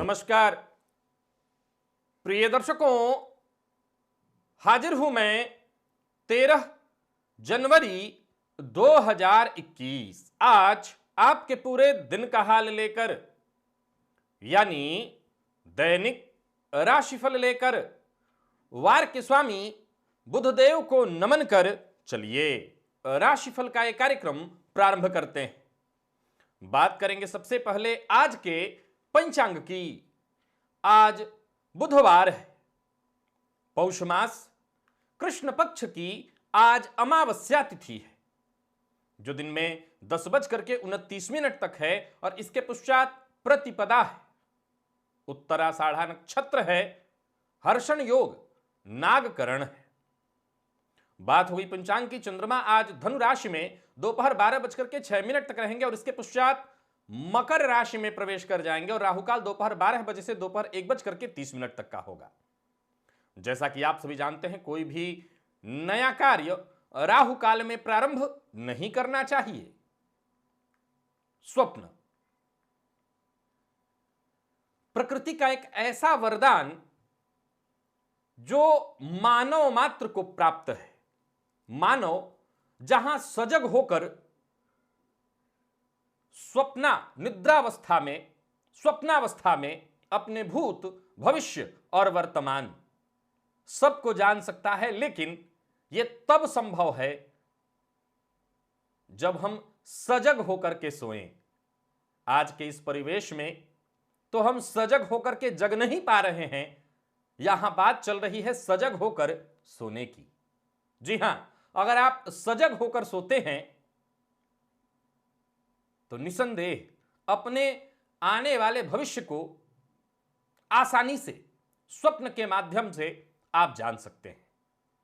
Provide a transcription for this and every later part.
नमस्कार प्रिय दर्शकों, हाजिर हूं मैं 13 जनवरी 2021 आज आपके पूरे दिन का हाल लेकर, यानी दैनिक राशिफल लेकर वार के स्वामी बुधदेव को नमन कर चलिए राशिफल का एक कार्यक्रम प्रारंभ करते हैं। बात करेंगे सबसे पहले आज के पंचांग की। आज बुधवार है, पौष मास कृष्ण पक्ष की आज अमावस्या तिथि है, जो दिन में 10:29 तक है और इसके पश्चात प्रतिपदा है। उत्तराषाढ़ा नक्षत्र है, हर्षण योग नागकरण है। बात हुई पंचांग की। चंद्रमा आज धनु राशि में दोपहर 12:06 तक रहेंगे और इसके पश्चात मकर राशि में प्रवेश कर जाएंगे और राहुकाल दोपहर 12 बजे से दोपहर 1:30 तक का होगा। जैसा कि आप सभी जानते हैं, कोई भी नया कार्य राहु काल में प्रारंभ नहीं करना चाहिए। स्वप्न प्रकृति का एक ऐसा वरदान जो मानव मात्र को प्राप्त है। मानव जहां सजग होकर स्वप्नावस्था में अपने भूत, भविष्य और वर्तमान सबको जान सकता है, लेकिन यह तब संभव है जब हम सजग होकर के सोएं। आज के इस परिवेश में तो हम सजग होकर के जग नहीं पा रहे हैं। यहां बात चल रही है सजग होकर सोने की। जी हां, अगर आप सजग होकर सोते हैं तो निसंदेह अपने आने वाले भविष्य को आसानी से स्वप्न के माध्यम से आप जान सकते हैं।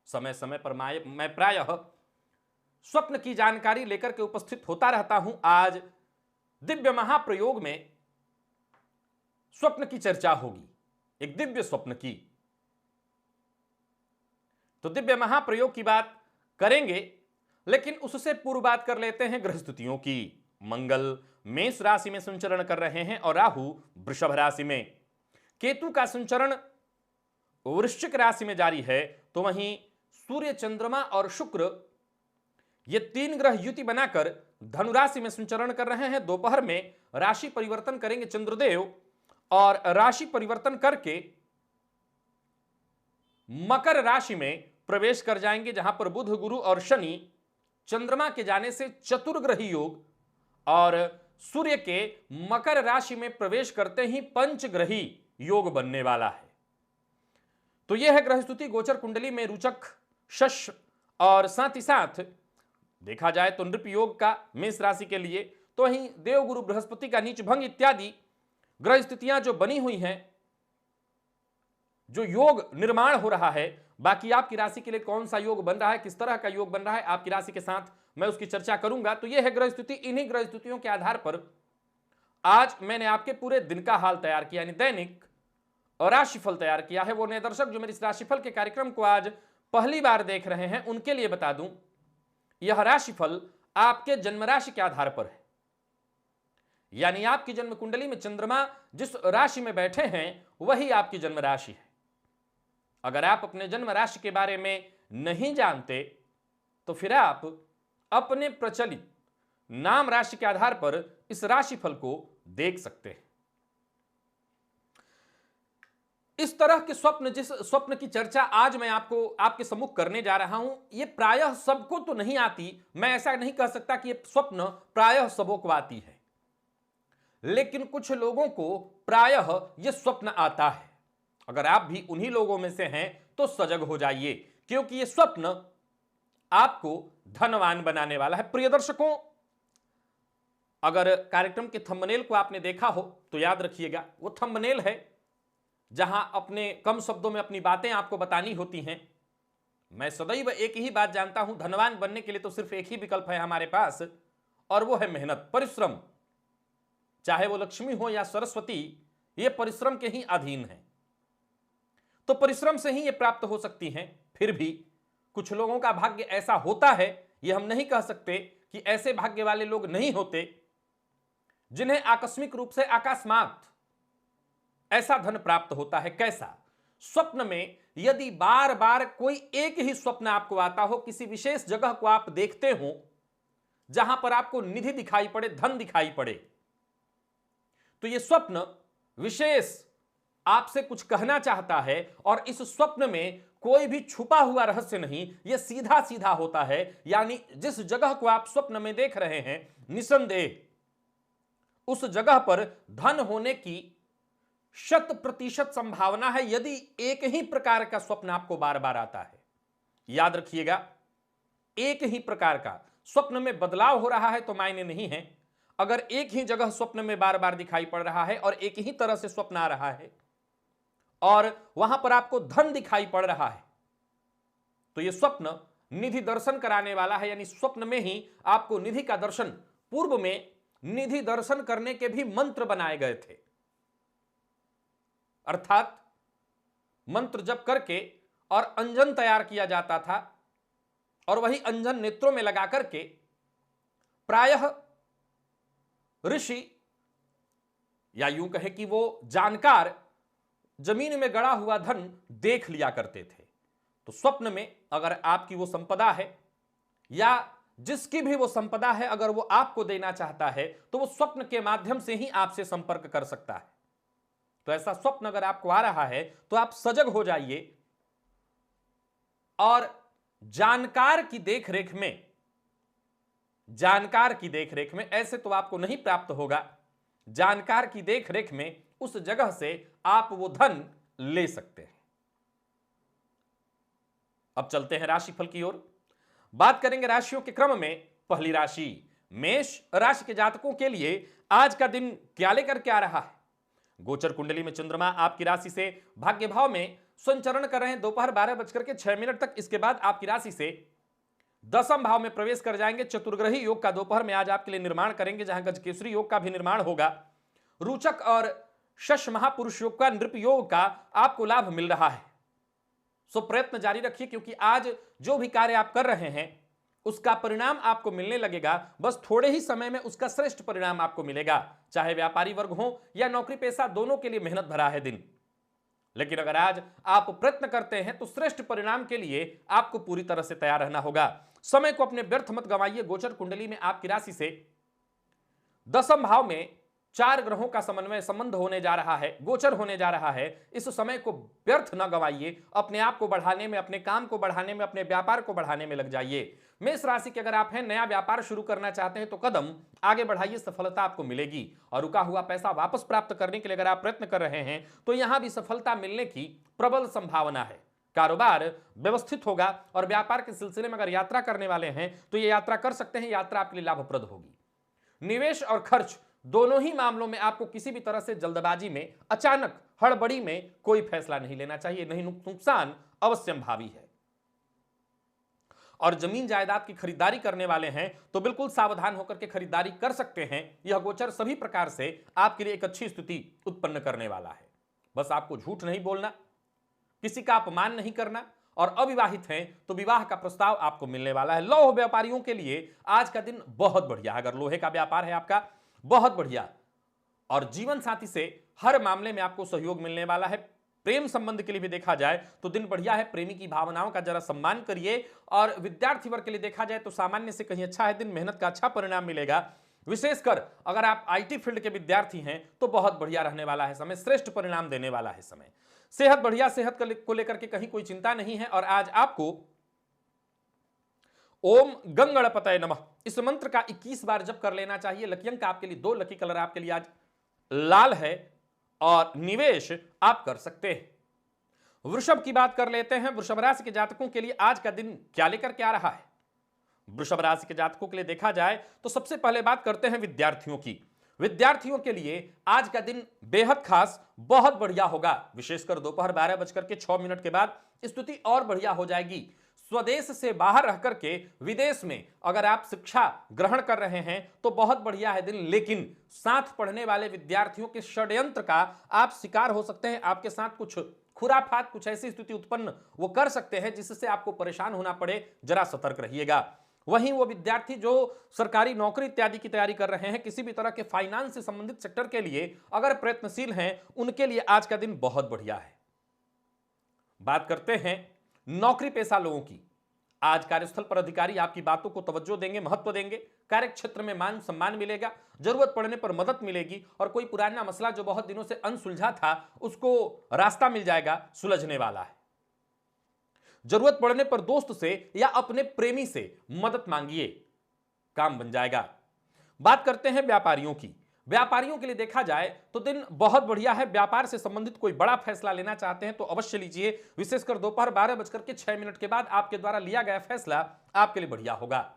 समय समय पर मैं प्रायः स्वप्न की जानकारी लेकर के उपस्थित होता रहता हूं। आज दिव्य महाप्रयोग में स्वप्न की चर्चा होगी, एक दिव्य स्वप्न की। तो दिव्य महाप्रयोग की बात करेंगे, लेकिन उससे पूर्व बात कर लेते हैं ग्रह स्थितियों की। मंगल मेष राशि में संचरण कर रहे हैं और राहु वृषभ राशि में। केतु का संचरण वृश्चिक राशि में जारी है, तो वहीं सूर्य, चंद्रमा और शुक्र ये तीन ग्रह युति बनाकर धनु राशि में संचरण कर रहे हैं। दोपहर में राशि परिवर्तन करेंगे चंद्रदेव और राशि परिवर्तन करके मकर राशि में प्रवेश कर जाएंगे, जहां पर बुध, गुरु और शनि चंद्रमा के जाने से चतुर्ग्रही योग और सूर्य के मकर राशि में प्रवेश करते ही पंचग्रही योग बनने वाला है। तो यह है ग्रह स्तुति गोचर कुंडली में रुचक शश, और साथ ही साथ देखा जाए तो नृप योग का मेष राशि के लिए, तो वहीं देवगुरु बृहस्पति का नीच भंग इत्यादि ग्रह स्थितियां जो बनी हुई हैं, जो योग निर्माण हो रहा है। बाकी आपकी राशि के लिए कौन सा योग बन रहा है, किस तरह का योग बन रहा है आपकी राशि के साथ, मैं उसकी चर्चा करूंगा। तो यह है ग्रह स्थिति। इन्हीं ग्रह स्थितियों के आधार पर आज मैंने आपके पूरे दिन का हाल तैयार किया, यानी दैनिक और राशिफल तैयार किया है। वो नए दर्शक जो मेरे इस राशिफल के कार्यक्रम को आज पहली बार देख रहे हैं, उनके लिए बता दूं, यह राशिफल आपके जन्म राशि के आधार पर है। यानी आपकी जन्म कुंडली में चंद्रमा जिस राशि में बैठे हैं वही आपकी जन्म राशि है। अगर आप अपने जन्म राशि के बारे में नहीं जानते तो फिर आप अपने प्रचलित नाम राशि के आधार पर इस राशिफल को देख सकते हैं। इस तरह के स्वप्न, जिस स्वप्न की चर्चा आज मैं आपके सम्मुख करने जा रहा हूं, यह प्रायः सबको तो नहीं आती। मैं ऐसा नहीं कह सकता कि यह स्वप्न प्रायः सबों को आती है, लेकिन कुछ लोगों को प्रायः यह स्वप्न आता है। अगर आप भी उन्हीं लोगों में से हैं तो सजग हो जाइए, क्योंकि यह स्वप्न आपको धनवान बनाने वाला है। प्रिय दर्शकों, अगर कार्यक्रम के थंबनेल को आपने देखा हो तो याद रखिएगा, वो थंबनेल है जहां अपने कम शब्दों में अपनी बातें आपको बतानी होती हैं। मैं सदैव एक ही बात जानता हूं, धनवान बनने के लिए तो सिर्फ एक ही विकल्प है हमारे पास, और वो है मेहनत, परिश्रम। चाहे वो लक्ष्मी हो या सरस्वती, ये परिश्रम के ही अधीन है। तो परिश्रम से ही ये प्राप्त हो सकती हैं। फिर भी कुछ लोगों का भाग्य ऐसा होता है, ये हम नहीं कह सकते कि ऐसे भाग्य वाले लोग नहीं होते जिन्हें आकस्मिक रूप से अकस्मात ऐसा धन प्राप्त होता है। कैसा? स्वप्न में यदि बार बार कोई एक ही स्वप्न आपको आता हो, किसी विशेष जगह को आप देखते हो जहां पर आपको निधि दिखाई पड़े, धन दिखाई पड़े, तो यह स्वप्न विशेष आपसे कुछ कहना चाहता है। और इस स्वप्न में कोई भी छुपा हुआ रहस्य नहीं, यह सीधा सीधा होता है। यानी जिस जगह को आप स्वप्न में देख रहे हैं, निसंदेह उस जगह पर धन होने की 100% संभावना है, यदि एक ही प्रकार का स्वप्न आपको बार बार आता है। याद रखिएगा, एक ही प्रकार का स्वप्न में बदलाव हो रहा है तो मायने नहीं है। अगर एक ही जगह स्वप्न में बार बार दिखाई पड़ रहा है और एक ही तरह से स्वप्न आ रहा है और वहां पर आपको धन दिखाई पड़ रहा है, तो यह स्वप्न निधि दर्शन कराने वाला है। यानी स्वप्न में ही आपको निधि का दर्शन, पूर्व में निधि दर्शन करने के भी मंत्र बनाए गए थे, अर्थात मंत्र जप करके और अंजन तैयार किया जाता था और वही अंजन नेत्रों में लगा करके प्रायः ऋषि या यूं कहे कि वो जानकार जमीन में गड़ा हुआ धन देख लिया करते थे। तो स्वप्न में अगर आपकी वो संपदा है या जिसकी भी वो संपदा है, अगर वो आपको देना चाहता है तो वो स्वप्न के माध्यम से ही आपसे संपर्क कर सकता है। तो ऐसा स्वप्न अगर आपको आ रहा है तो आप सजग हो जाइए और जानकार की देखरेख में, ऐसे तो आपको नहीं प्राप्त होगा, जानकार की देखरेख में उस जगह से आप वो धन ले सकते हैं। अब चलते हैं राशिफल की ओर। बात करेंगे राशियों के क्रम में। पहली राशि मेष राशि के जातकों के लिए आज का दिन क्या लेकर के आ रहा है? गोचर कुंडली में चंद्रमा आपकी राशि से भाग्य भाव में संचरण कर रहे हैं दोपहर 12:06 तक। इसके बाद आपकी राशि से दसम भाव में प्रवेश कर जाएंगे। चतुर्ग्रही योग का दोपहर में आज आपके लिए निर्माण करेंगे, जहां गजकेसरी योग का भी निर्माण होगा। रुचक और शश महापुरुष योग का, नृप योग का आपको लाभ मिल रहा है। सो प्रयत्न जारी रखिए, क्योंकि आज जो भी कार्य आप कर रहे हैं उसका परिणाम आपको मिलने लगेगा। बस थोड़े ही समय में उसका श्रेष्ठ परिणाम आपको मिलेगा। चाहे व्यापारी वर्ग हो या नौकरी पेशा, दोनों के लिए मेहनत भरा है दिन। लेकिन अगर आज आप प्रयत्न करते हैं तो श्रेष्ठ परिणाम के लिए आपको पूरी तरह से तैयार रहना होगा। समय को अपने व्यर्थ मत गंवाइए। गोचर कुंडली में आपकी राशि से दसम भाव में 4 ग्रहों का संबंध होने जा रहा है, गोचर होने जा रहा है। इस समय को व्यर्थ न गंवाइए। अपने आप को बढ़ाने में, अपने काम को बढ़ाने में, अपने व्यापार को बढ़ाने में लग जाइए। मेष राशि के अगर आप हैं, नया व्यापार शुरू करना चाहते हैं तो कदम आगे बढ़ाइए, सफलता आपको मिलेगी। और रुका हुआ पैसा वापस प्राप्त करने के लिए अगर आप प्रयत्न कर रहे हैं तो यहां भी सफलता मिलने की प्रबल संभावना है। कारोबार व्यवस्थित होगा और व्यापार के सिलसिले में अगर यात्रा करने वाले हैं तो ये यात्रा कर सकते हैं। यात्रा आपके लिए लाभप्रद होगी। निवेश और खर्च दोनों ही मामलों में आपको किसी भी तरह से जल्दबाजी में, अचानक हड़बड़ी में कोई फैसला नहीं लेना चाहिए, नहीं नुकसान अवश्यंभावी है। और जमीन जायदाद की खरीदारी करने वाले हैं तो बिल्कुल सावधान होकर के खरीदारी कर सकते हैं। यह गोचर सभी प्रकार से आपके लिए एक अच्छी स्थिति उत्पन्न करने वाला है। बस आपको झूठ नहीं बोलना, किसी का अपमान नहीं करना, और अविवाहित हैं तो विवाह का प्रस्ताव आपको मिलने वाला है। लौह व्यापारियों के लिए आज का दिन बहुत बढ़िया है। अगर लोहे का व्यापार है आपका, बहुत बढ़िया। और जीवन साथी से हर मामले में आपको सहयोग मिलने वाला है। प्रेम संबंध के लिए भी देखा जाए तो दिन बढ़िया है। प्रेमी की भावनाओं का जरा सम्मान करिए। और विद्यार्थी वर्ग के लिए देखा जाए तो सामान्य से कहीं अच्छा है दिन, मेहनत का अच्छा परिणाम मिलेगा। विशेषकर अगर आप आईटी फील्ड के विद्यार्थी हैं तो बहुत बढ़िया रहने वाला है समय, श्रेष्ठ परिणाम देने वाला है समय। सेहत बढ़िया, सेहत को लेकर के कहीं कोई चिंता नहीं है। और आज आपको ओम गंगणपतये नमः इस मंत्र का 21 बार जप कर लेना चाहिए। लकी अंक आपके लिए 2, लकी कलर आपके लिए आज लाल है और निवेश आप कर सकते हैं। वृषभ की बात कर लेते हैं। वृषभ राशि के जातकों के लिए आज का दिन क्या लेकर के आ रहा है? वृषभ राशि के जातकों के लिए देखा जाए तो सबसे पहले बात करते हैं विद्यार्थियों की। विद्यार्थियों के लिए आज का दिन बेहद खास, बहुत बढ़िया होगा। विशेषकर दोपहर 12:06 के बाद स्थिति और बढ़िया हो जाएगी। स्वदेश से बाहर रह करके विदेश में अगर आप शिक्षा ग्रहण कर रहे हैं तो बहुत बढ़िया है दिन। लेकिन साथ पढ़ने वाले विद्यार्थियों के षड्यंत्र का आप शिकार हो सकते हैं। आपके साथ कुछ खुराफात, कुछ ऐसी स्थिति उत्पन्न वो कर सकते हैं जिससे आपको परेशान होना पड़े। जरा सतर्क रहिएगा। वहीं वो विद्यार्थी जो सरकारी नौकरी इत्यादि की तैयारी कर रहे हैं, किसी भी तरह के फाइनेंस से संबंधित सेक्टर के लिए अगर प्रयत्नशील हैं, उनके लिए आज का दिन बहुत बढ़िया है। बात करते हैं नौकरी पेशा लोगों की। आज कार्यस्थल पर अधिकारी आपकी बातों को तवज्जो देंगे, महत्व देंगे। कार्य क्षेत्र में मान सम्मान मिलेगा, जरूरत पड़ने पर मदद मिलेगी और कोई पुराना मसला जो बहुत दिनों से अनसुलझा था उसको रास्ता मिल जाएगा, सुलझने वाला है। जरूरत पड़ने पर दोस्त से या अपने प्रेमी से मदद मांगिए, काम बन जाएगा। बात करते हैं व्यापारियों की। व्यापारियों के लिए देखा जाए तो दिन बहुत बढ़िया है। व्यापार से संबंधित कोई बड़ा फैसला लेना चाहते हैं तो अवश्य लीजिए। विशेषकर दोपहर 12:06 के बाद आपके द्वारा लिया गया फैसला आपके लिए बढ़िया होगा।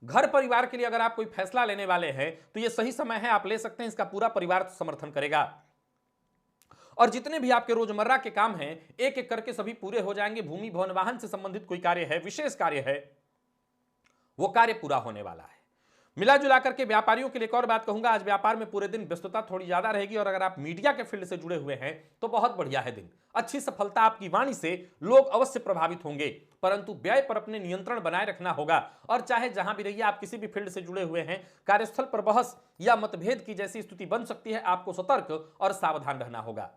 घर परिवार के लिए अगर आप कोई फैसला लेने वाले हैं तो यह सही समय है, आप ले सकते हैं। इसका पूरा परिवार समर्थन करेगा और जितने भी आपके रोजमर्रा के काम हैं एक एक करके सभी पूरे हो जाएंगे। भूमि भवन वाहन से संबंधित कोई कार्य है, विशेष कार्य है, वो कार्य पूरा होने वाला है। मिला जुला करके व्यापारियों के लिए एक और बात कहूंगा, आज व्यापार में पूरे दिन व्यस्तता थोड़ी ज्यादा रहेगी और अगर आप मीडिया के फील्ड से जुड़े हुए हैं तो बहुत बढ़िया है दिन। अच्छी सफलता आपकी वाणी से लोग अवश्य प्रभावित होंगे, परंतु व्यय पर अपने नियंत्रण बनाए रखना होगा। और चाहे जहां भी रहिए, आप किसी भी फील्ड से जुड़े हुए हैं, कार्यस्थल पर बहस या मतभेद की जैसी स्थिति बन सकती है। आपको सतर्क और सावधान रहना होगा।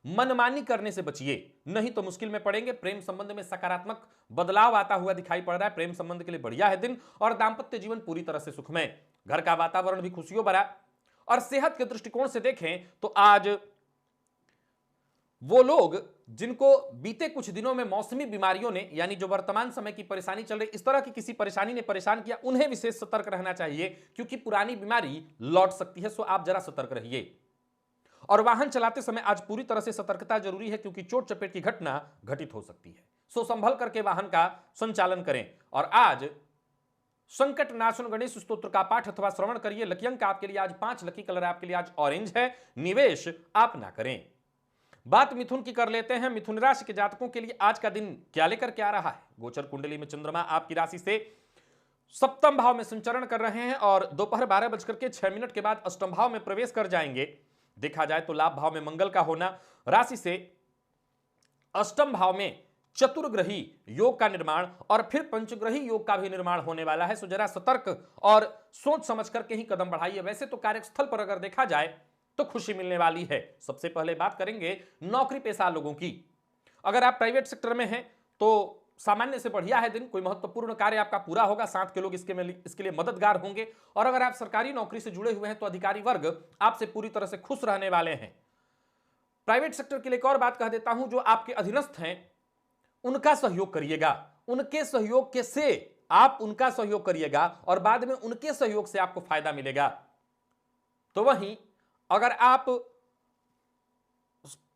मनमानी करने से बचिए, नहीं तो मुश्किल में पड़ेंगे। प्रेम संबंध में सकारात्मक बदलाव आता हुआ दिखाई पड़ रहा है। प्रेम संबंध के लिए बढ़िया है दिन और दांपत्य जीवन पूरी तरह से सुखमय। घर का वातावरण भी खुशियों भरा। और सेहत के दृष्टिकोण से देखें तो आज वो लोग जिनको बीते कुछ दिनों में मौसमी बीमारियों ने, यानी जो वर्तमान समय की परेशानी चल रही, इस तरह की किसी परेशानी ने परेशान किया, उन्हें विशेष सतर्क रहना चाहिए क्योंकि पुरानी बीमारी लौट सकती है। सो आप जरा सतर्क रहिए। और वाहन चलाते समय आज पूरी तरह से सतर्कता जरूरी है क्योंकि चोट चपेट की घटना घटित हो सकती है। सो संभल करके वाहन का संचालन करें। और आज संकट नाशन गणेश स्तोत्र का पाठ अथवा श्रवण करिए। लकी अंक आपके लिए आज 5, लकी कलर आपके लिए आज ऑरेंज है। निवेश आप ना करें। बात मिथुन की कर लेते हैं। मिथुन राशि के जातकों के लिए आज का दिन क्या लेकर के आ रहा है। गोचर कुंडली में चंद्रमा आपकी राशि से सप्तम भाव में संचरण कर रहे हैं और दोपहर 12:06 के बाद अष्टम भाव में प्रवेश कर जाएंगे। देखा जाए तो लाभ भाव में मंगल का होना, राशि से अष्टम भाव में चतुर्ग्रही योग का निर्माण और फिर पंचग्रही योग का भी निर्माण होने वाला है। सो जरा सतर्क और सोच समझ करके ही कदम बढ़ाइए। वैसे तो कार्यस्थल पर अगर देखा जाए तो खुशी मिलने वाली है। सबसे पहले बात करेंगे नौकरी पेशा लोगों की। अगर आप प्राइवेट सेक्टर में हैं तो सामान्य से बढ़िया है दिन। कोई महत्वपूर्ण कार्य आपका पूरा होगा, साथ के लोग इसके लिए मददगार होंगे। और अगर आप सरकारी नौकरी से जुड़े हुए हैं तो अधिकारी वर्ग आपसे पूरी तरह से खुश रहने वाले हैं। प्राइवेट सेक्टर के लिए एक और बात कह देता हूं, जो आपके अधीनस्थ हैं उनका सहयोग करिएगा। उनके सहयोग के से आप उनका सहयोग करिएगा और बाद में उनके सहयोग से आपको फायदा मिलेगा। तो वहीं अगर आप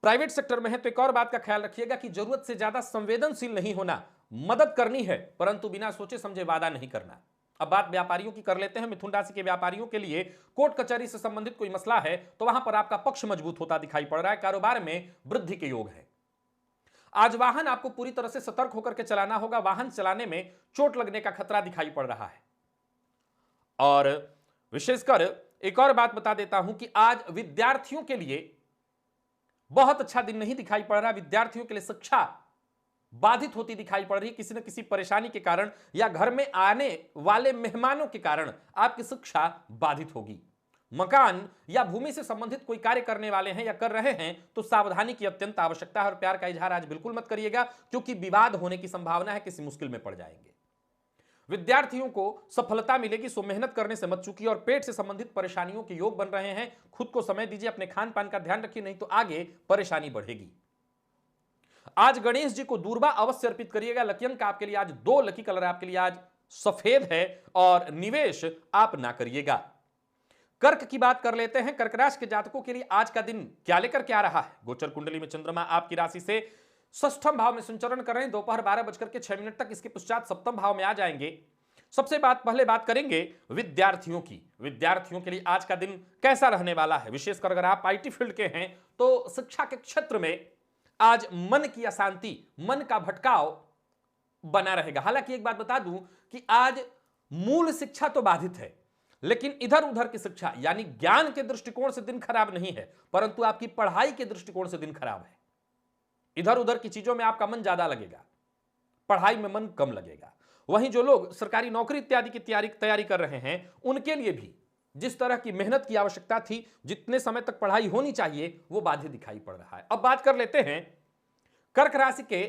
प्राइवेट सेक्टर में है तो एक और बात का ख्याल रखिएगा कि जरूरत से ज्यादा संवेदनशील नहीं होना। मदद करनी है परंतु बिना सोचे समझे वादा नहीं करना। अब बात व्यापारियों की कर लेते हैं। मिथुन राशि के व्यापारियों के लिए कोर्ट कचहरी से संबंधित कोई मसला है तो वहां पर आपका पक्ष मजबूत होता दिखाई पड़ रहा है। कारोबार में वृद्धि के योग है। आज वाहन आपको पूरी तरह से सतर्क होकर के चलाना होगा। वाहन चलाने में चोट लगने का खतरा दिखाई पड़ रहा है। और विशेषकर एक और बात बता देता हूं कि आज विद्यार्थियों के लिए बहुत अच्छा दिन नहीं दिखाई पड़ रहा। विद्यार्थियों के लिए शिक्षा बाधित होती दिखाई पड़ रही है। किसी न किसी परेशानी के कारण या घर में आने वाले मेहमानों के कारण आपकी शिक्षा बाधित होगी। मकान या भूमि से संबंधित कोई कार्य करने वाले हैं या कर रहे हैं तो सावधानी की अत्यंत आवश्यकता है। और प्यार का इजहार आज बिल्कुल मत करिएगा क्योंकि विवाद होने की संभावना है, किसी मुश्किल में पड़ जाएंगे। विद्यार्थियों को सफलता मिलेगी, सो मेहनत करने से मत चूकिए। और पेट से संबंधित परेशानियों के योग बन रहे हैं। खुद को समय दीजिए, अपने खान पान का ध्यान रखिए, नहीं तो आगे परेशानी बढ़ेगी। आज गणेश जी को दूर्वा अवश्य अर्पित करिएगा। लकी अंक आपके लिए आज 2, लकी कलर आपके लिए आज सफेद है और निवेश आप ना करिएगा। कर्क की बात कर लेते हैं। कर्क राशि के जातकों के लिए आज का दिन क्या लेकर के आ रहा है। गोचर कुंडली में चंद्रमा आपकी राशि से षष्ठम भाव में संचरण कर रहे हैं। दोपहर 12:06 तक इसके पश्चात सप्तम भाव में आ जाएंगे। सबसे पहले बात करेंगे विद्यार्थियों की। विद्यार्थियों के लिए आज का दिन कैसा रहने वाला है। विशेषकर अगर आप आईटी फील्ड के हैं तो शिक्षा के क्षेत्र में आज मन की अशांति, मन का भटकाव बना रहेगा। हालांकि एक बात बता दूं कि आज मूल शिक्षा तो बाधित है, लेकिन इधर उधर की शिक्षा यानी ज्ञान के दृष्टिकोण से दिन खराब नहीं है, परंतु आपकी पढ़ाई के दृष्टिकोण से दिन खराब है। इधर उधर की चीजों में आपका मन ज्यादा लगेगा, पढ़ाई में मन कम लगेगा। वहीं जो लोग सरकारी नौकरी इत्यादि की तैयारी कर रहे हैं, उनके लिए भी जिस तरह की मेहनत की आवश्यकता थी, जितने समय तक पढ़ाई होनी चाहिए, वो बाध्य दिखाई पड़ रहा है। अब बात कर लेते हैं कर्क राशि के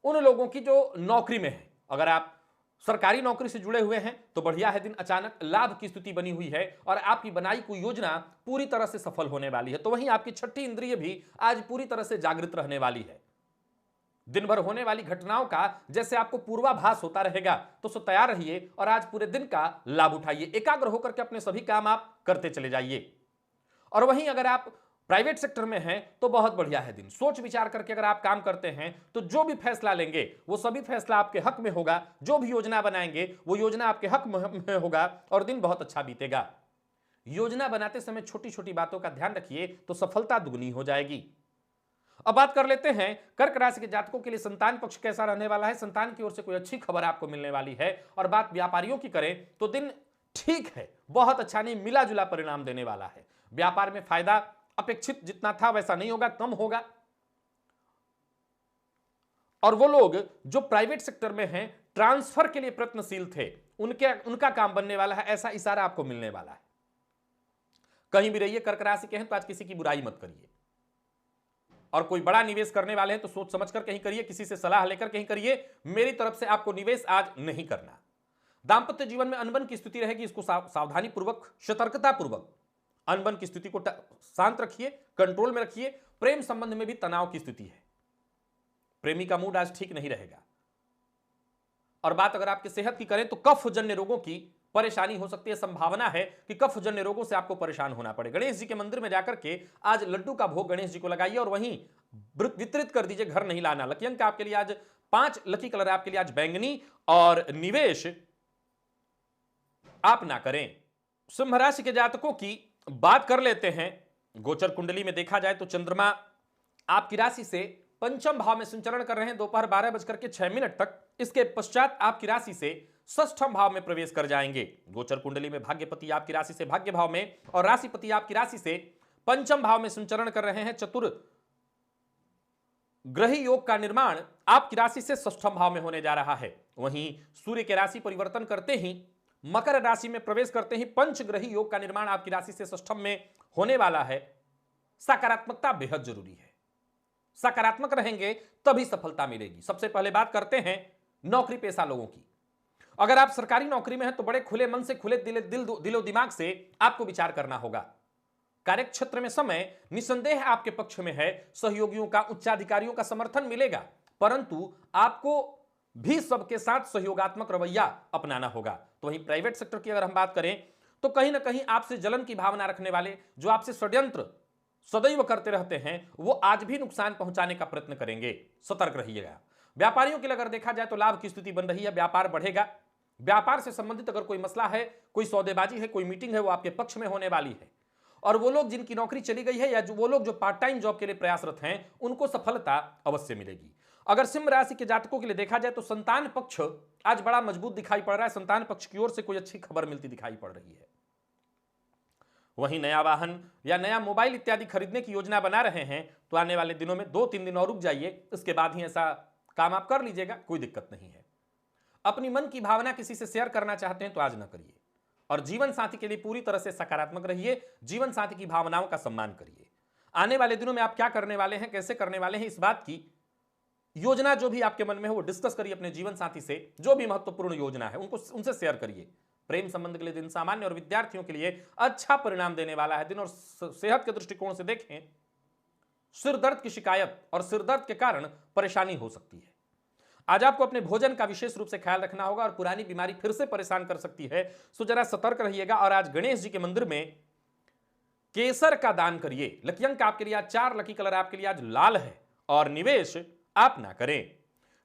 उन लोगों की जो नौकरी में है। अगर आप सरकारी नौकरी से जुड़े हुए हैं तो बढ़िया है दिन, अचानक लाभ की स्थिति बनी हुई है और आपकी बनाई कोई योजना पूरी तरह से सफल होने वाली है। तो वहीं आपकी छठी इंद्रिय भी आज पूरी तरह से जागृत रहने वाली है। दिन भर होने वाली घटनाओं का जैसे आपको पूर्वाभास होता रहेगा, तो सो तैयार रहिए और आज पूरे दिन का लाभ उठाइए। एकाग्र होकर के अपने सभी काम आप करते चले जाइए। और वहीं अगर आप प्राइवेट सेक्टर में हैं तो बहुत बढ़िया है दिन। सोच विचार करके अगर आप काम करते हैं तो जो भी फैसला लेंगे वो सभी फैसला आपके हक में होगा। जो भी योजना बनाएंगे वो योजना आपके हक में होगा और दिन बहुत अच्छा बीतेगा। योजना बनाते समय छोटी छोटी बातों का ध्यान रखिए तो सफलता दुगनी हो जाएगी। अब बात कर लेते हैं कर्क राशि के जातकों के लिए संतान पक्ष कैसा रहने वाला है। संतान की ओर से कोई अच्छी खबर आपको मिलने वाली है। और बात व्यापारियों की करें तो दिन ठीक है, बहुत अच्छा नहीं, मिला जुला परिणाम देने वाला है। व्यापार में फायदा अपेक्षित जितना था वैसा नहीं होगा, कम होगा। और वो लोग जो प्राइवेट सेक्टर में हैं, ट्रांसफर के लिए प्रयत्नशील थे, उनका काम बनने वाला है, ऐसा इशारा आपको मिलने वाला है। कहीं भी रहिए कर्क राशि के हैं तो आज किसी की बुराई मत करिए। और कोई बड़ा निवेश करने वाले हैं तो सोच समझ कर कहीं करिए, किसी से सलाह लेकर कहीं करिए। मेरी तरफ से आपको निवेश आज नहीं करना। दांपत्य जीवन में अनबन की स्थिति रहेगी, इसको सावधानी पूर्वक, सतर्कता पूर्वक अनबन की स्थिति को शांत रखिए, कंट्रोल में रखिए। प्रेम संबंध में भी तनाव की स्थिति है, प्रेमी का मूड आज ठीक नहीं रहेगा। और बात अगर आपकी सेहत की करें तो कफ जन्य रोगों की परेशानी हो सकती है। संभावना है कि कफ जन्य रोगों से आपको परेशान होना पड़े। गणेश जी के मंदिर में जाकर के आज लड्डू का भोग गणेश जी को लगाइए और वहीं वितरित कर दीजिए, घर नहीं लाना। लकी अंक आपके लिए आज 5, लकी कलर आपके लिए आज बैंगनी और निवेश आप ना करें। सिंह राशि के जातकों की बात कर लेते हैं। गोचर कुंडली में देखा जाए तो चंद्रमा आपकी राशि से पंचम भाव में संचरण कर रहे हैं दोपहर 12:06 तक। इसके पश्चात आपकी राशि से षष्ठम भाव में प्रवेश कर जाएंगे। गोचर कुंडली में भाग्यपति आपकी राशि से भाग्य भाव में और राशिपति आपकी राशि से पंचम भाव में संचरण कर रहे हैं। चतुर ग्रही योग का निर्माण आपकी राशि से षष्ठम भाव में होने जा रहा है। वहीं सूर्य के राशि परिवर्तन करते ही मकर राशि में प्रवेश करते ही पंचग्रही योग का निर्माण आपकी राशि से षष्ठम में होने वाला है। सकारात्मकता बेहद जरूरी है। सकारात्मक रहेंगे तभी सफलता मिलेगी। सबसे पहले बात करते हैं नौकरी पेशा लोगों की। अगर आप सरकारी नौकरी में हैं तो बड़े खुले मन से, खुले दिलो दिमाग से आपको विचार करना होगा। कार्यक्षेत्र में समय निसंदेह आपके पक्ष में है। सहयोगियों का, उच्चाधिकारियों का समर्थन मिलेगा, परंतु आपको भी सबके साथ सहयोगात्मक रवैया अपनाना होगा। तो वहीं प्राइवेट सेक्टर की अगर हम बात करें तो कहीं ना कहीं आपसे जलन की भावना रखने वाले, जो आपसे षड्यंत्र सदैव करते रहते हैं, वो आज भी नुकसान पहुंचाने का प्रयत्न करेंगे। सतर्क रहिएगा। व्यापारियों के लिए अगर देखा जाए तो लाभ की स्थिति बन रही है, व्यापार बढ़ेगा। व्यापार से संबंधित अगर कोई मसला है, कोई सौदेबाजी है, कोई मीटिंग है, वो आपके पक्ष में होने वाली है। और वो लोग जिनकी नौकरी चली गई है या वो लोग जो पार्ट टाइम जॉब के लिए प्रयासरत हैं, उनको सफलता अवश्य मिलेगी। अगर सिंह राशि के जातकों के लिए देखा जाए तो संतान पक्ष आज बड़ा मजबूत दिखाई पड़ रहा है। संतान पक्ष की ओर से कोई अच्छी खबर मिलती दिखाई पड़ रही है। वहीं नया वाहन या नया मोबाइल इत्यादि खरीदने की योजना बना रहे हैं तो आने वाले दिनों में 2-3 दिन और रुक जाइए, इसके बाद ही ऐसा काम आप कर लीजिएगा, कोई दिक्कत नहीं है। अपनी मन की भावना किसी से शेयर करना चाहते हैं तो आज ना करिए। और जीवन साथी के लिए पूरी तरह से सकारात्मक रहिए। जीवन साथी की भावनाओं का सम्मान करिए। आने वाले दिनों में आप क्या करने वाले हैं, कैसे करने वाले हैं, इस बात की योजना जो भी आपके मन में हो वो डिस्कस करिए अपने जीवन साथी से। जो भी महत्वपूर्ण योजना है उनसे शेयर करिए। प्रेम संबंध के लिए दिन सामान्य और विद्यार्थियों के लिए अच्छा परिणाम देने वाला है दिन। और सेहत के दृष्टिकोण से देखें, सिर दर्द की शिकायत और सिर दर्द के कारण परेशानी हो सकती है। आज आपको अपने भोजन का विशेष रूप से ख्याल रखना होगा और पुरानी बीमारी फिर से परेशान कर सकती है, सो जरा सतर्क रहिएगा। और आज गणेश जी के मंदिर में केसर का दान करिए। लकी अंक आपके लिए आज 4, लकी कलर आपके लिए आज लाल है और निवेश आप ना करें।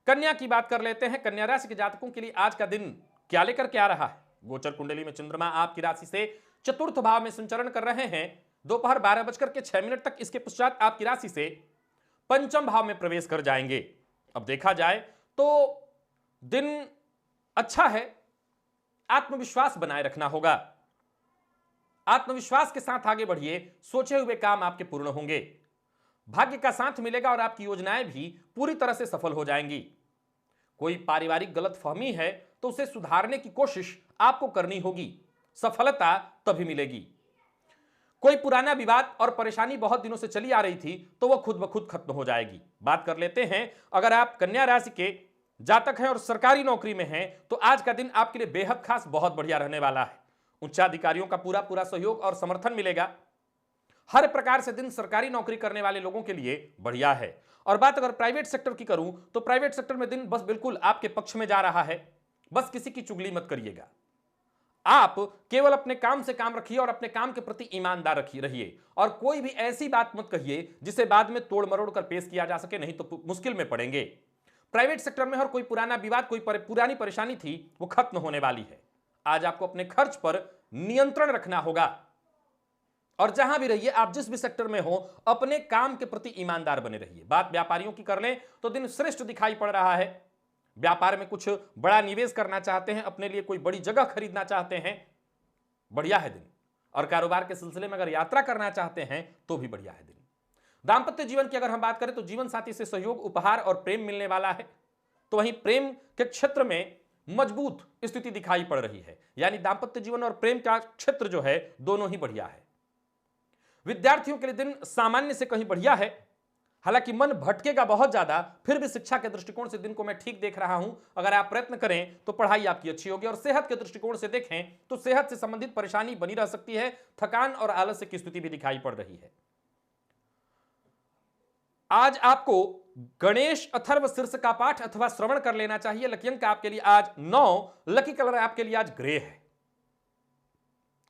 कन्या की बात कर लेते हैं। कन्या राशि के जातकों के लिए आज का दिन क्या लेकर के आ रहा है। गोचर कुंडली में चंद्रमा आपकी राशि से चतुर्थ भाव में संचरण कर रहे हैं दोपहर 12:06 तक। इसके पश्चात आपकी राशि से पंचम भाव में प्रवेश कर जाएंगे। अब देखा जाए तो दिन अच्छा है। आत्मविश्वास बनाए रखना होगा। आत्मविश्वास के साथ आगे बढ़िए। सोचे हुए काम आपके पूर्ण होंगे। भाग्य का साथ मिलेगा और आपकी योजनाएं भी पूरी तरह से सफल हो जाएंगी। कोई पारिवारिक गलतफहमी है तो उसे सुधारने की कोशिश आपको करनी होगी। सफलता तभी मिलेगी। कोई पुराना विवाद और परेशानी बहुत दिनों से चली आ रही थी तो वह खुद ब खुद खत्म हो जाएगी। बात कर लेते हैं, अगर आप कन्या राशि के जातक हैं और सरकारी नौकरी में हैं तो आज का दिन आपके लिए बेहद खास बहुत बढ़िया रहने वाला है। उच्चाधिकारियों का पूरा पूरा सहयोग और समर्थन मिलेगा। हर प्रकार से दिन सरकारी नौकरी करने वाले लोगों के लिए बढ़िया है। और बात अगर प्राइवेट सेक्टर की करूं तो प्राइवेट सेक्टर में दिन बस बिल्कुल आपके पक्ष में जा रहा है। बस किसी की चुगली मत करिएगा। आप केवल अपने काम से काम रखिए और अपने काम के प्रति ईमानदार रहिए और कोई भी ऐसी बात मत कहिए जिसे बाद में तोड़ मरोड़ कर पेश किया जा सके, नहीं तो मुश्किल में पड़ेंगे। प्राइवेट सेक्टर में हर कोई पुराना विवाद, कोई पुरानी परेशानी थी, वो खत्म होने वाली है। आज आपको अपने खर्च पर नियंत्रण रखना होगा और जहां भी रहिए, आप जिस भी सेक्टर में हो, अपने काम के प्रति ईमानदार बने रहिए। बात व्यापारियों की कर लें तो दिन श्रेष्ठ दिखाई पड़ रहा है। व्यापार में कुछ बड़ा निवेश करना चाहते हैं, अपने लिए कोई बड़ी जगह खरीदना चाहते हैं, बढ़िया है दिन। और कारोबार के सिलसिले में अगर यात्रा करना चाहते हैं तो भी बढ़िया है दिन। दांपत्य जीवन की अगर हम बात करें तो जीवन साथी से सहयोग, उपहार और प्रेम मिलने वाला है। तो वहीं प्रेम के क्षेत्र में मजबूत स्थिति दिखाई पड़ रही है, यानी दांपत्य जीवन और प्रेम का क्षेत्र जो है दोनों ही बढ़िया है। विद्यार्थियों के लिए दिन सामान्य से कहीं बढ़िया है। हालांकि मन भटकेगा बहुत ज्यादा, फिर भी शिक्षा के दृष्टिकोण से दिन को मैं ठीक देख रहा हूं। अगर आप प्रयत्न करें तो पढ़ाई आपकी अच्छी होगी। और सेहत के दृष्टिकोण से देखें तो सेहत से संबंधित परेशानी बनी रह सकती है। थकान और आलस्य की स्थिति भी दिखाई पड़ रही है। आज आपको गणेश अथर्व शीर्ष का पाठ अथवा श्रवण कर लेना चाहिए। लकी अंक आपके लिए आज 9, लकी कलर आपके लिए आज ग्रे है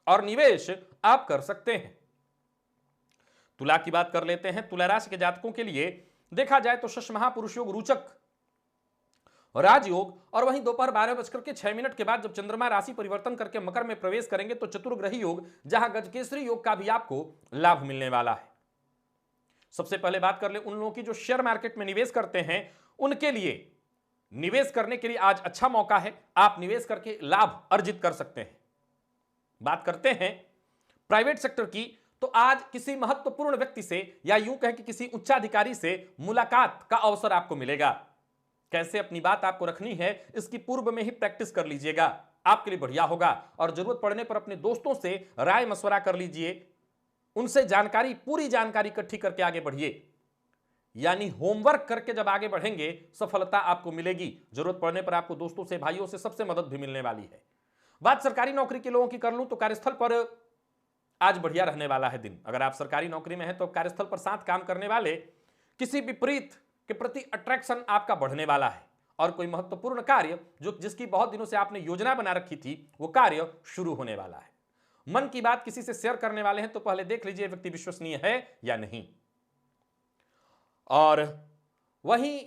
और निवेश आप कर सकते हैं। तुला की बात कर लेते हैं। तुला राशि के जातकों के लिए देखा जाए तो शश महापुरुष योग, रोचक राजयोग और वहीं दोपहर 12:06 के बाद जब चंद्रमा राशि परिवर्तन करके मकर में प्रवेश करेंगे तो चतुर्ग्रही योग, जहां गजकेसरी योग का भी आपको लाभ मिलने वाला है। सबसे पहले बात कर ले उन लोगों की जो शेयर मार्केट में निवेश करते हैं, उनके लिए निवेश करने के लिए आज अच्छा मौका है। आप निवेश करके लाभ अर्जित कर सकते हैं। बात करते हैं प्राइवेट सेक्टर की, तो आज किसी महत्वपूर्ण व्यक्ति से या यूं कहें कि किसी उच्चाधिकारी से मुलाकात का अवसर आपको मिलेगा। कैसे अपनी बात आपको रखनी है, इसकी पूर्व में ही प्रैक्टिस कर लीजिएगा, आपके लिए बढ़िया होगा। और जरूरत पड़ने पर अपने दोस्तों से राय मशवरा कर लीजिए, उनसे जानकारी, पूरी जानकारी इकट्ठी करके आगे बढ़िए। यानी होमवर्क करके जब आगे बढ़ेंगे सफलता आपको मिलेगी। जरूरत पड़ने पर आपको दोस्तों से, भाइयों से, सबसे मदद भी मिलने वाली है। बात सरकारी नौकरी के लोगों की कर लूं तो कार्यस्थल पर आज बढ़िया रहने वाला है दिन। अगर आप सरकारी नौकरी में हैं तो कार्यस्थल पर साथ काम करने वाले किसी विपरीत के प्रति अट्रैक्शन आपका बढ़ने वाला है और कोई महत्वपूर्ण कार्य जिसकी बहुत दिनों से आपने योजना बना रखी थी वो कार्य शुरू होने वाला है। मन की बात किसी से शेयर करने वाले हैं तो पहले देख लीजिए व्यक्ति विश्वसनीय है या नहीं। और वहीं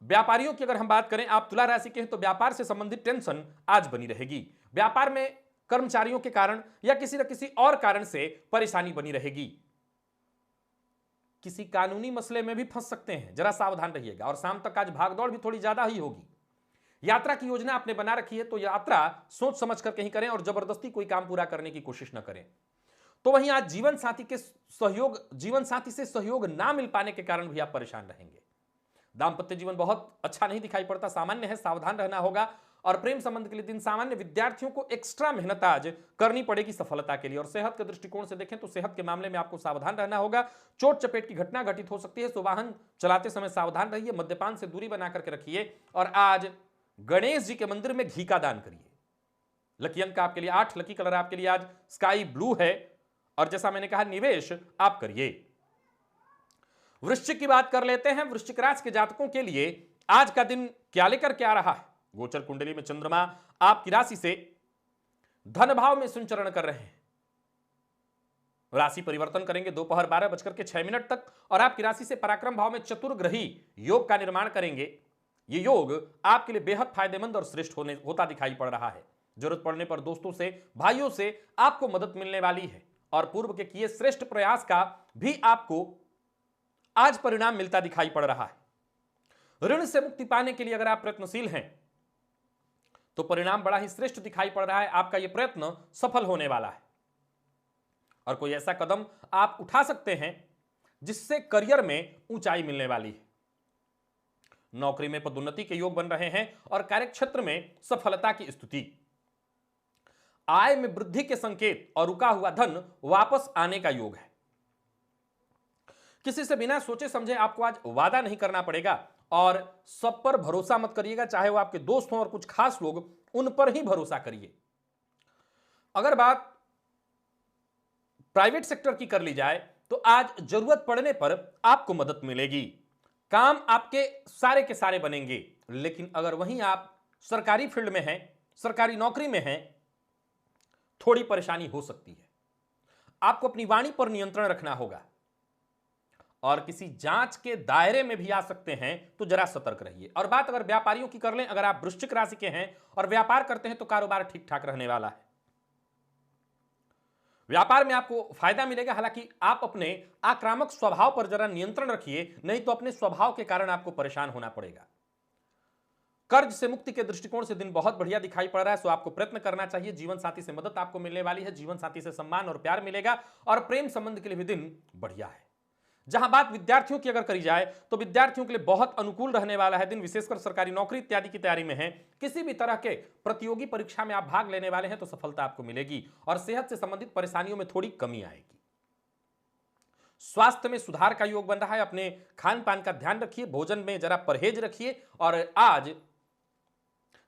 व्यापारियों की अगर हम बात करें, आप तुला राशि के हैं तो व्यापार से संबंधित टेंशन आज बनी रहेगी। व्यापार में कर्मचारियों के कारण या किसी न किसी और कारण से परेशानी बनी रहेगी। किसी कानूनी मसले में भी फंस सकते हैं, जरा सावधान रहिएगा। और शाम तक आज भागदौड़ भी थोड़ी ज्यादा ही होगी। यात्रा की योजना आपने बना रखी है तो यात्रा सोच समझ कर कहीं करें और जबरदस्ती कोई काम पूरा करने की कोशिश न करें। तो वहीं आज जीवन साथी से सहयोग ना मिल पाने के कारण भी आप परेशान रहेंगे। दांपत्य जीवन बहुत अच्छा नहीं दिखाई पड़ता, सामान्य है, सावधान रहना होगा। और प्रेम संबंध के लिए दिन सामान्य, विद्यार्थियों को एक्स्ट्रा मेहनत आज करनी पड़ेगी सफलता के लिए। और सेहत के दृष्टिकोण से देखें तो सेहत के मामले में आपको सावधान रहना होगा। चोट चपेट की घटना घटित हो सकती है, तो वाहन चलाते समय सावधान रहिए, मद्यपान से दूरी बना करके रखिए। और आज गणेश जी के मंदिर में घी का दान करिए। लकी अंक आपके लिए 8, लकी कलर आपके लिए आज स्काई ब्लू है। और जैसा मैंने कहा निवेश आप करिए। वृश्चिक की बात कर लेते हैं। वृश्चिक राशि के जातकों के लिए आज का दिन क्या लेकर के आ रहा है। गोचर कुंडली में चंद्रमा आपकी राशि से धन भाव में संचरण कर रहे हैं। राशि परिवर्तन करेंगे दोपहर 12:06 तक और आपकी राशि से पराक्रम भाव में चतुर्ग्रही योग का निर्माण करेंगे। ये योग आपके लिए बेहद फायदेमंद और श्रेष्ठ होता दिखाई पड़ रहा है। जरूरत पड़ने पर दोस्तों से, भाइयों से आपको मदद मिलने वाली है और पूर्व के किए श्रेष्ठ प्रयास का भी आपको आज परिणाम मिलता दिखाई पड़ रहा है। ऋण से मुक्ति पाने के लिए अगर आप प्रयत्नशील हैं तो परिणाम बड़ा ही श्रेष्ठ दिखाई पड़ रहा है। आपका यह प्रयत्न सफल होने वाला है और कोई ऐसा कदम आप उठा सकते हैं जिससे करियर में ऊंचाई मिलने वाली है। नौकरी में पदोन्नति के योग बन रहे हैं और कार्यक्षेत्र में सफलता की स्थिति। आय में वृद्धि के संकेत और रुका हुआ धन वापस आने का योग है। किसी से बिना सोचे समझे आपको आज वादा नहीं करना पड़ेगा और सब पर भरोसा मत करिएगा, चाहे वो आपके दोस्त हों और कुछ खास लोग, उन पर ही भरोसा करिए। अगर बात प्राइवेट सेक्टर की कर ली जाए तो आज जरूरत पड़ने पर आपको मदद मिलेगी, काम आपके सारे के सारे बनेंगे। लेकिन अगर वहीं आप सरकारी फील्ड में हैं, सरकारी नौकरी में हैं, थोड़ी परेशानी हो सकती है। आपको अपनी वाणी पर नियंत्रण रखना होगा और किसी जांच के दायरे में भी आ सकते हैं, तो जरा सतर्क रहिए। और बात अगर व्यापारियों की कर लें, अगर आप वृश्चिक राशि के हैं और व्यापार करते हैं तो कारोबार ठीक ठाक रहने वाला है। व्यापार में आपको फायदा मिलेगा, हालांकि आप अपने आक्रामक स्वभाव पर जरा नियंत्रण रखिए, नहीं तो अपने स्वभाव के कारण आपको परेशान होना पड़ेगा। कर्ज से मुक्ति के दृष्टिकोण से दिन बहुत बढ़िया दिखाई पड़ रहा है, सो आपको प्रयत्न करना चाहिए। जीवन साथी से मदद आपको मिलने वाली है, जीवन साथी से सम्मान और प्यार मिलेगा और प्रेम संबंध के लिए भी दिन बढ़िया है। जहां बात विद्यार्थियों की अगर करी जाए तो विद्यार्थियों के लिए बहुत अनुकूल रहने वाला है दिन, विशेषकर सरकारी नौकरी इत्यादि की तैयारी में है। किसी भी तरह के प्रतियोगी परीक्षा में आप भाग लेने वाले हैं तो सफलता आपको मिलेगी और सेहत से संबंधित परेशानियों में थोड़ी कमी आएगी। स्वास्थ्य में सुधार का योग बन रहा है, अपने खान पान का ध्यान रखिए, भोजन में जरा परहेज रखिए और आज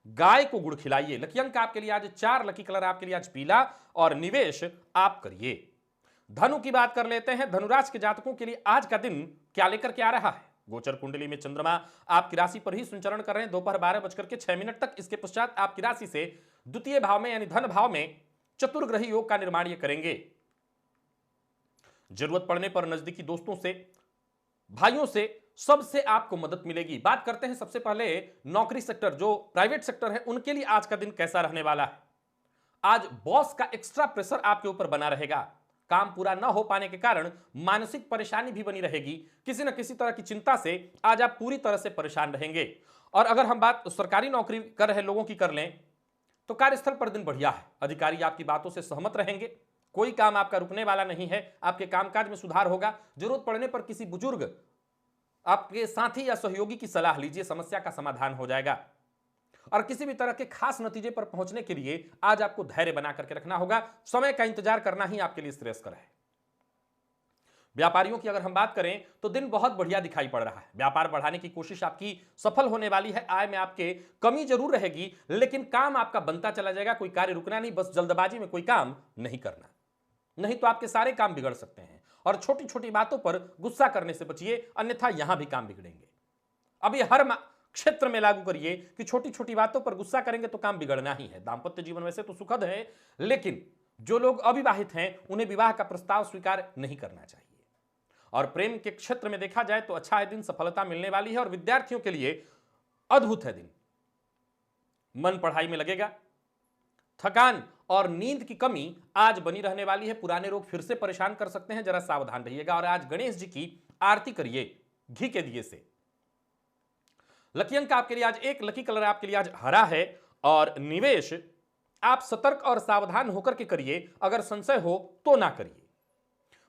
गाय को गुड़ खिलाइए। लकी अंक आपके लिए आज 4, लकी कलर आपके लिए आज पीला और निवेश आप करिए। धनु की बात कर लेते हैं। धनुराशि के जातकों के लिए आज का दिन क्या लेकर के आ रहा है? गोचर कुंडली में चंद्रमा आपकी राशि पर ही संचरण कर रहे हैं दोपहर 12:06 तक। इसके पश्चात आपकी राशि से द्वितीय भाव में यानी धन भाव में चतुर्ग्रही योग का निर्माण ये करेंगे। जरूरत पड़ने पर नजदीकी दोस्तों से, भाइयों से, सबसे आपको मदद मिलेगी। बात करते हैं सबसे पहले नौकरी सेक्टर, जो प्राइवेट सेक्टर है, उनके लिए आज का दिन कैसा रहने वाला है? आज बॉस का एक्स्ट्रा प्रेशर आपके ऊपर बना रहेगा। काम पूरा न हो पाने के कारण मानसिक परेशानी भी बनी रहेगी। किसी न किसी तरह की चिंता से आज आप पूरी तरह से परेशान रहेंगे। और अगर हम बात सरकारी नौकरी कर रहे लोगों की कर लें तो कार्यस्थल पर दिन बढ़िया है। अधिकारी आपकी बातों से सहमत रहेंगे, कोई काम आपका रुकने वाला नहीं है, आपके कामकाज में सुधार होगा। जरूरत पड़ने पर किसी बुजुर्ग, आपके साथी या सहयोगी की सलाह लीजिए, समस्या का समाधान हो जाएगा। और किसी भी तरह के खास नतीजे पर पहुंचने के लिए आज आपको धैर्य बना करके रखना होगा। समय का इंतजार करना ही आपके लिए श्रेयस्कर है। व्यापारियों की अगर हम बात करें तो दिन बहुत बढ़िया दिखाई पड़ रहा है। व्यापार बढ़ाने की कोशिश आपकी सफल होने वाली है। आय में आपके कमी जरूर रहेगी, लेकिन काम आपका बनता चला जाएगा। कोई कार्य रुकना नहीं, बस जल्दबाजी में कोई काम नहीं करना, नहीं तो आपके सारे काम बिगड़ सकते हैं। और छोटी छोटी बातों पर गुस्सा करने से बचिए, अन्यथा यहां भी काम बिगड़ेंगे। अब ये हर क्षेत्र में लागू करिए कि छोटी छोटी बातों पर गुस्सा करेंगे तो काम बिगड़ना ही है। दांपत्य जीवन वैसे तो सुखद है, लेकिन जो लोग अविवाहित हैं उन्हें विवाह का प्रस्ताव स्वीकार नहीं करना चाहिए। और प्रेम के क्षेत्र में देखा जाए तो अच्छा है दिन, सफलता मिलने वाली है। और विद्यार्थियों के लिए अद्भुत है दिन, मन पढ़ाई में लगेगा। थकान और नींद की कमी आज बनी रहने वाली है। पुराने रोग फिर से परेशान कर सकते हैं, जरा सावधान रहिएगा। और आज गणेश जी की आरती करिए घी के दिए से। लकी अंक आपके लिए आज 1, लकी कलर आपके लिए आज हरा है और निवेश आप सतर्क और सावधान होकर के करिए, अगर संशय हो तो ना करिए।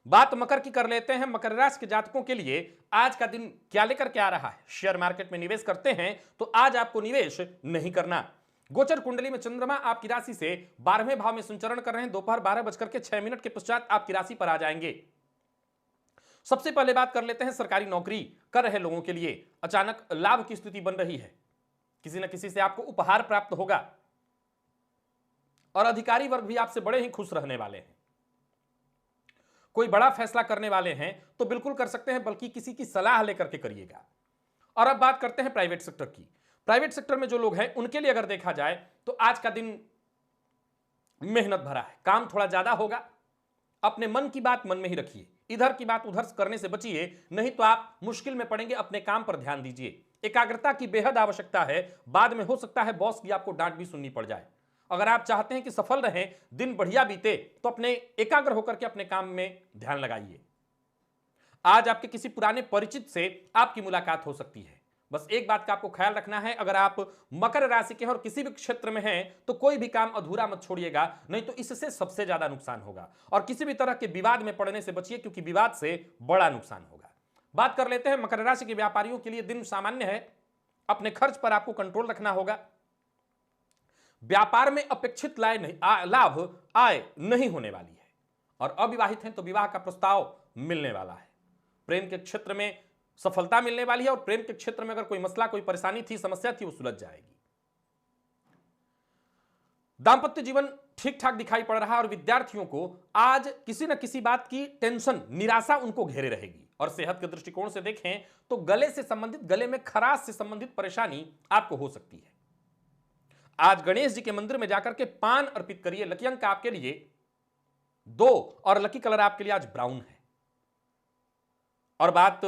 बात मकर की कर लेते हैं। मकर राशि के जातकों के लिए आज का दिन क्या लेकर के आ रहा है? शेयर मार्केट में निवेश करते हैं तो आज आपको निवेश नहीं करना। गोचर कुंडली में चंद्रमा आपकी राशि से 12वें भाव में संचरण कर रहे हैं। दोपहर 12:06 के पश्चात आपकी राशि पर आ जाएंगे। सबसे पहले बात कर लेते हैं सरकारी नौकरी कर रहे लोगों के लिए अचानक लाभ की स्थिति बन रही है। किसी न किसी से आपको उपहार प्राप्त होगा और अधिकारी वर्ग भी आपसे बड़े ही खुश रहने वाले हैं। कोई बड़ा फैसला करने वाले हैं तो बिल्कुल कर सकते हैं, बल्कि किसी की सलाह लेकर के करिएगा। और अब बात करते हैं प्राइवेट सेक्टर की। प्राइवेट सेक्टर में जो लोग हैं उनके लिए अगर देखा जाए तो आज का दिन मेहनत भरा है। काम थोड़ा ज्यादा होगा। अपने मन की बात मन में ही रखिए, इधर की बात उधर करने से बचिए, नहीं तो आप मुश्किल में पड़ेंगे। अपने काम पर ध्यान दीजिए। एकाग्रता की बेहद आवश्यकता है। बाद में हो सकता है बॉस की आपको डांट भी सुननी पड़ जाए। अगर आप चाहते हैं कि सफल रहें, दिन बढ़िया बीते, तो अपने एकाग्र होकर के अपने काम में ध्यान लगाइए। आज आपके किसी पुराने परिचित से आपकी मुलाकात हो सकती है। बस एक बात का आपको ख्याल रखना है, अगर आप मकर राशि के हैं और किसी भी क्षेत्र में हैं तो कोई भी काम अधूरा मत छोड़िएगा, नहीं तो इससे सबसे ज्यादा नुकसान होगा। और किसी भी तरह के विवाद में पड़ने से बचिए, क्योंकि विवाद से बड़ा नुकसान होगा। बात कर लेते हैं मकर राशि के व्यापारियों के लिए दिन सामान्य है। अपने खर्च पर आपको कंट्रोल रखना होगा। व्यापार में अपेक्षित लाभ आय नहीं होने वाली है। और अविवाहित हैं तो विवाह का प्रस्ताव मिलने वाला है। प्रेम के क्षेत्र में सफलता मिलने वाली है और प्रेम के क्षेत्र में अगर कोई मसला, कोई परेशानी थी, समस्या थी, वो सुलझ जाएगी। दांपत्य जीवन ठीक ठाक दिखाई पड़ रहा है और विद्यार्थियों को आज किसी न किसी बात की टेंशन, निराशा उनको घेरे रहेगी। और सेहत के दृष्टिकोण से देखें तो गले से संबंधित, गले में खराश से संबंधित परेशानी आपको हो सकती है। आज गणेश जी के मंदिर में जाकर के पान अर्पित करिए। लकी अंक आपके लिए 2 और लकी कलर आपके लिए आज ब्राउन है। और बात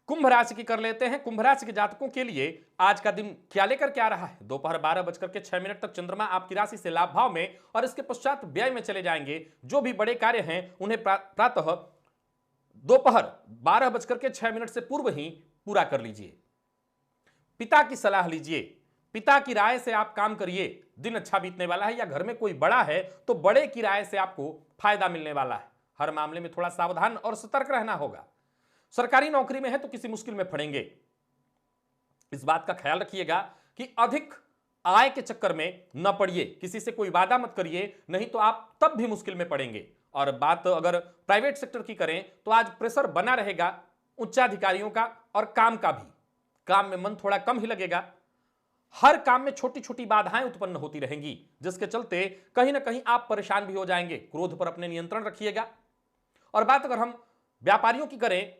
कुंभ राशि की कर लेते हैं। कुंभ राशि के जातकों के लिए आज का दिन क्या लेकर के आ रहा है? दोपहर 12:06 तक चंद्रमा आपकी राशि से लाभ भाव में और इसके पश्चात व्यय में चले जाएंगे। जो भी बड़े कार्य हैं उन्हें प्रातः दोपहर 12:06 से पूर्व ही पूरा कर लीजिए। पिता की सलाह लीजिए, पिता की राय से आप काम करिए। दिन अच्छा बीतने वाला है। या घर में कोई बड़ा है तो बड़े की राय से आपको फायदा मिलने वाला है। हर मामले में थोड़ा सावधान और सतर्क रहना होगा। सरकारी नौकरी में है तो किसी मुश्किल में पड़ेंगे। इस बात का ख्याल रखिएगा कि अधिक आय के चक्कर में न पड़िए। किसी से कोई वादा मत करिए, नहीं तो आप तब भी मुश्किल में पड़ेंगे। और बात अगर प्राइवेट सेक्टर की करें तो आज प्रेशर बना रहेगा उच्चाधिकारियों का और काम का भी। काम में मन थोड़ा कम ही लगेगा। हर काम में छोटी छोटी बाधाएं उत्पन्न होती रहेंगी, जिसके चलते कहीं ना कहीं आप परेशान भी हो जाएंगे। क्रोध पर अपने नियंत्रण रखिएगा। और बात अगर हम व्यापारियों की करें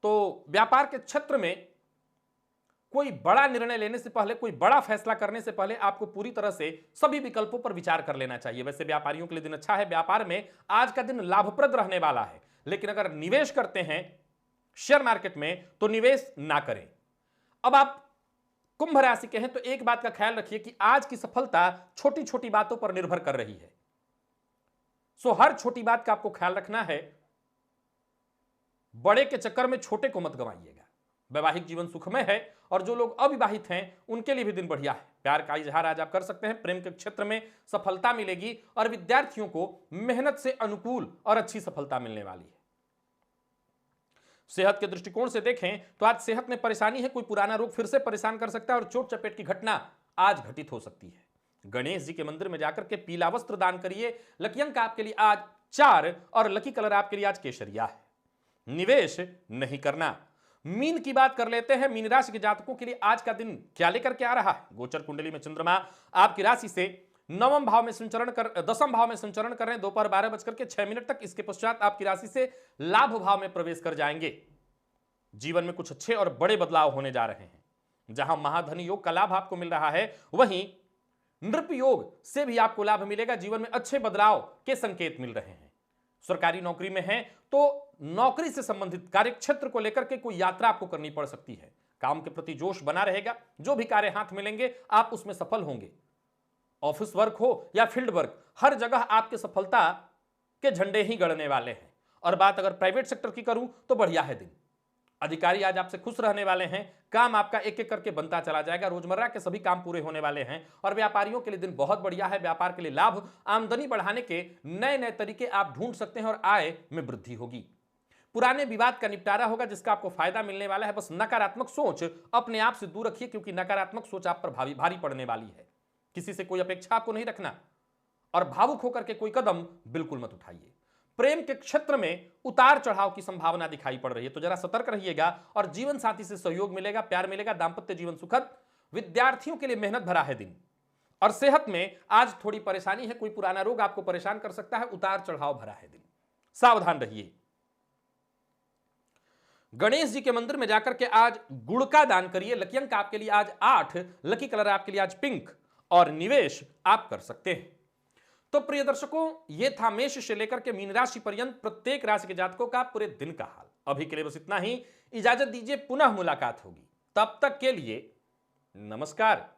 तो व्यापार के क्षेत्र में कोई बड़ा निर्णय लेने से पहले, कोई बड़ा फैसला करने से पहले आपको पूरी तरह से सभी विकल्पों पर विचार कर लेना चाहिए। वैसे व्यापारियों के लिए दिन अच्छा है। व्यापार में आज का दिन लाभप्रद रहने वाला है। लेकिन अगर निवेश करते हैं शेयर मार्केट में तो निवेश ना करें। अब आप कुंभ राशि के हैं तो एक बात का ख्याल रखिए कि आज की सफलता छोटी छोटी बातों पर निर्भर कर रही है। सो हर छोटी बात का आपको ख्याल रखना है। बड़े के चक्कर में छोटे को मत गंवाइएगा। वैवाहिक जीवन सुखमय है और जो लोग अविवाहित हैं उनके लिए भी दिन बढ़िया है। प्यार का इजहार आज आप कर सकते हैं। प्रेम के क्षेत्र में सफलता मिलेगी और विद्यार्थियों को मेहनत से अनुकूल और अच्छी सफलता मिलने वाली है। सेहत के दृष्टिकोण से देखें तो आज सेहत में परेशानी है। कोई पुराना रोग फिर से परेशान कर सकता है और चोट चपेट की घटना आज घटित हो सकती है। गणेश जी के मंदिर में जाकर के पीला वस्त्र दान करिए। लकी अंक आपके लिए आज 4 और लकी कलर आपके लिए आज केसरिया है। निवेश नहीं करना। मीन की बात कर लेते हैं। मीन राशि के जातकों के लिए आज का दिन क्या लेकर के आ रहा है? गोचर कुंडली में चंद्रमा आपकी राशि से 9वें भाव में संचरण कर 10वें भाव में संचरण कर रहे हैं दोपहर 12:06 तक। इसके पश्चात आपकी राशि से लाभ भाव में प्रवेश कर जाएंगे। जीवन में कुछ अच्छे और बड़े बदलाव होने जा रहे हैं। जहां महाधनी योग का लाभ आपको मिल रहा है, वहीं नृप योग से भी आपको लाभ मिलेगा। जीवन में अच्छे बदलाव के संकेत मिल रहे हैं। सरकारी नौकरी में है तो नौकरी से संबंधित कार्य क्षेत्र को लेकर के कोई यात्रा आपको करनी पड़ सकती है। काम के प्रति जोश बना रहेगा। जो भी कार्य हाथ मिलेंगे आप उसमें सफल होंगे। ऑफिस वर्क हो या फील्ड वर्क, हर जगह आपके सफलता के झंडे ही गड़ने वाले हैं। और बात अगर प्राइवेट सेक्टर की करूं तो बढ़िया है दिन। अधिकारी आज आपसे खुश रहने वाले हैं। काम आपका एक एक करके बनता चला जाएगा। रोजमर्रा के सभी काम पूरे होने वाले हैं। और व्यापारियों के लिए दिन बहुत बढ़िया है। व्यापार के लिए लाभ, आमदनी बढ़ाने के नए नए तरीके आप ढूंढ सकते हैं और आय में वृद्धि होगी। पुराने विवाद का निपटारा होगा जिसका आपको फायदा मिलने वाला है। बस नकारात्मक सोच अपने आप से दूर रखिए, क्योंकि नकारात्मक सोच आप पर भारी पड़ने वाली है। किसी से कोई अपेक्षा आपको नहीं रखना और भावुक होकर के कोई कदम बिल्कुल मत उठाइए। प्रेम के क्षेत्र में उतार चढ़ाव की संभावना दिखाई पड़ रही है, तो जरा सतर्क रहिएगा। और जीवन साथी से सहयोग मिलेगा, प्यार मिलेगा, दांपत्य जीवन सुखद। विद्यार्थियों के लिए मेहनत भरा है दिन। और सेहत में आज थोड़ी परेशानी है। कोई पुराना रोग आपको परेशान कर सकता है। उतार चढ़ाव भरा है दिन, सावधान रहिए। गणेश जी के मंदिर में जाकर के आज गुड़ का दान करिए। लकी अंक आपके लिए आज 8, लकी कलर आपके लिए आज पिंक और निवेश आप कर सकते हैं। तो प्रिय दर्शकों, ये था मेष से लेकर के मीन राशि पर्यंत प्रत्येक राशि के जातकों का पूरे दिन का हाल। अभी के लिए बस इतना ही। इजाजत दीजिए, पुनः मुलाकात होगी। तब तक के लिए नमस्कार।